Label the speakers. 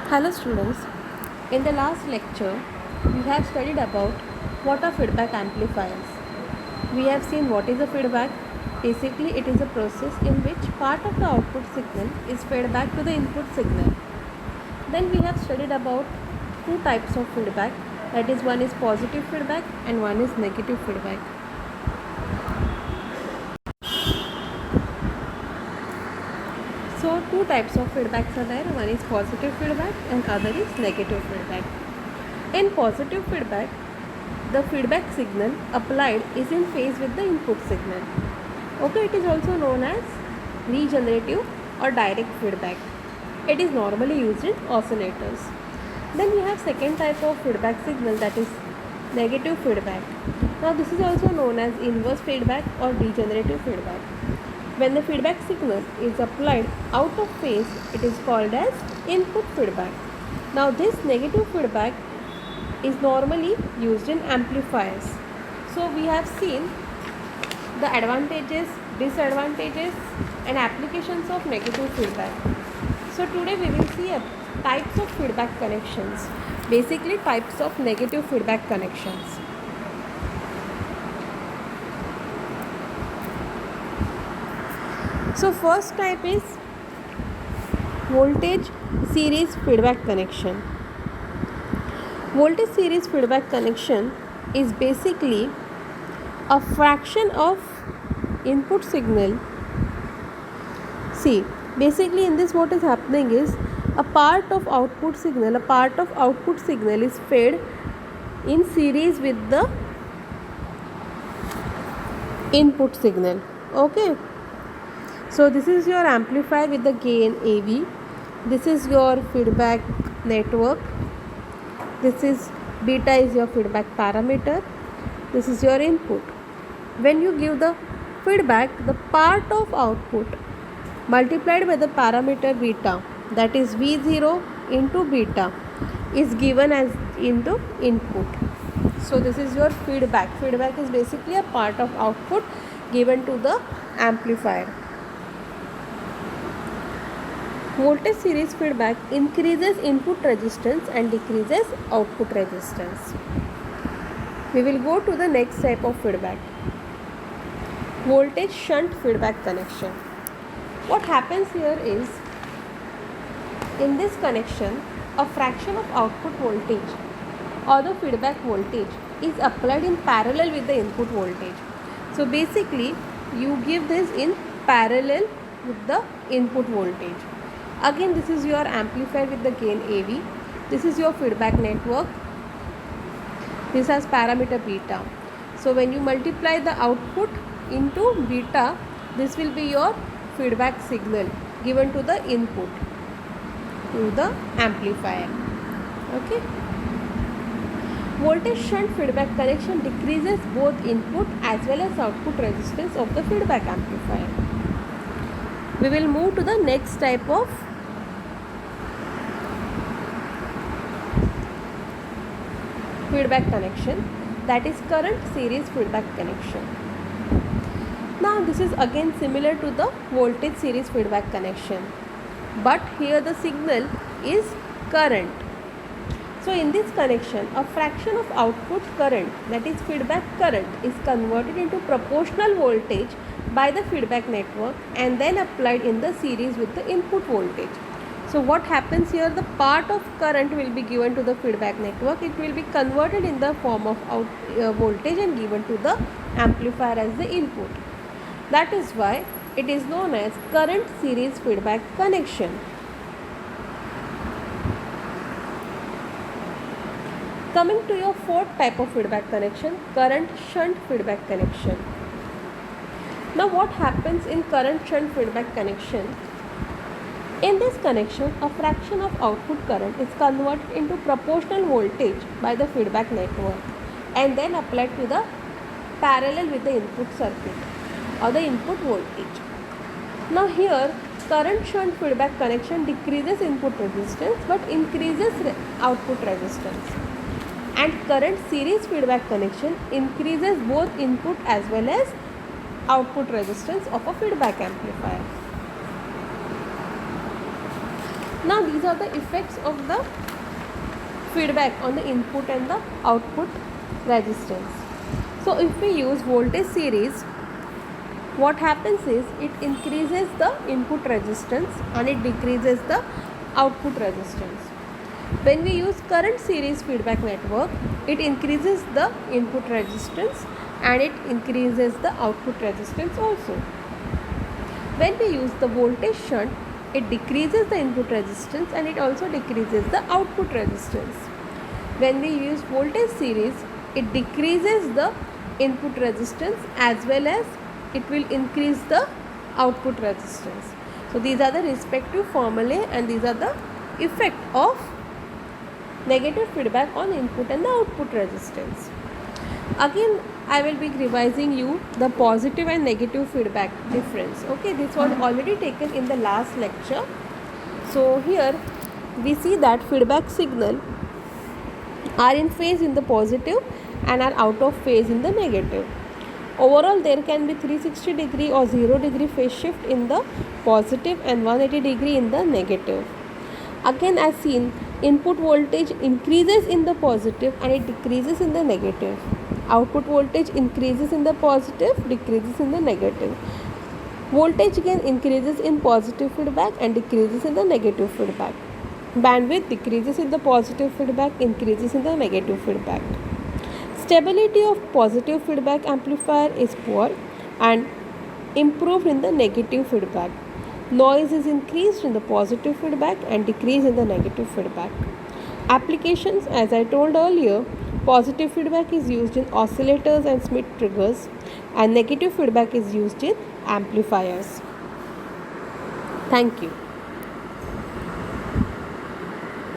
Speaker 1: Hello students, in the last lecture we have studied about what are feedback amplifiers. We have seen what is a feedback. Basically it is a process in which part of the output signal is fed back to the input signal. Then we have studied about two types of feedback, that is, one is positive feedback and one is negative feedback. So two types of feedbacks are there, one is positive feedback and other is negative feedback. In positive feedback, the feedback signal applied is in phase with the input signal. Okay, it is also known as regenerative or direct feedback. It is normally used in oscillators. Then we have second type of feedback signal, that is negative feedback. Now this is also known as inverse feedback or degenerative feedback. When the feedback signal is applied out of phase, it is called as input feedback. Now this negative feedback is normally used in amplifiers. So we have seen the advantages, disadvantages and applications of negative feedback. So today we will see types of feedback connections, basically types of negative feedback connections. So first type is voltage series feedback connection. Voltage series feedback connection is basically a fraction of input signal. See, basically in this what is happening is a part of output signal is fed in series with the input signal. Okay. So this is your amplifier with the gain AV. This is your feedback network. This is beta is your feedback parameter. This is your input. When you give the feedback, the part of output multiplied by the parameter beta, that is V0 into beta, is given as into input. So this is your feedback. Feedback is basically a part of output given to the amplifier. Voltage series feedback increases input resistance and decreases output resistance. We will go to the next type of feedback. Voltage shunt feedback connection. What happens here is, in this connection, a fraction of output voltage or the feedback voltage is applied in parallel with the input voltage. So basically, you give this in parallel with the input voltage. Again, this is your amplifier with the gain AV. This is your feedback network. This has parameter beta. So when you multiply the output into beta, this will be your feedback signal given to the input, to the amplifier. Okay. Voltage shunt feedback connection decreases both input as well as output resistance of the feedback amplifier. We will move to the next type of feedback connection, that is current series feedback connection. Now this is again similar to the voltage series feedback connection, but here the signal is current. So in this connection, a fraction of output current, that is feedback current, is converted into proportional voltage by the feedback network and then applied in the series with the input voltage. So what happens here, the part of current will be given to the feedback network. It will be converted in the form of voltage and given to the amplifier as the input. That is why it is known as current series feedback connection. Coming to your fourth type of feedback connection, current shunt feedback connection. Now what happens in current shunt feedback connection? In this connection, a fraction of output current is converted into proportional voltage by the feedback network and then applied to the parallel with the input circuit or the input voltage. Now here, current shunt feedback connection decreases input resistance but increases output resistance, and current series feedback connection increases both input as well as output resistance of a feedback amplifier. Now these are the effects of the feedback on the input and the output resistance. So if we use voltage series, what happens is it increases the input resistance and it decreases the output resistance. When we use current series feedback network, it increases the input resistance and it increases the output resistance also. When we use the voltage shunt, it decreases the input resistance and it also decreases the output resistance. When we use voltage series, it decreases the input resistance as well as it will increase the output resistance. So these are the respective formulae and these are the effect of negative feedback on input and the output resistance. Again, I will be revising you the positive and negative feedback difference. Okay, this was already taken in the last lecture. So here we see that feedback signal are in phase in the positive and are out of phase in the negative. Overall, there can be 360 degree or 0 degree phase shift in the positive and 180 degree in the negative. Again, as seen, input voltage increases in the positive and it decreases in the negative. Output voltage increases in the positive, decreases in the negative. Voltage again increases in positive feedback and decreases in the negative feedback. Bandwidth decreases in the positive feedback, increases in the negative feedback. Stability of positive feedback amplifier is poor and improved in the negative feedback. Noise is increased in the positive feedback and decreased in the negative feedback. Applications, as I told earlier, positive feedback is used in oscillators and Smith triggers and negative feedback is used in amplifiers. Thank you.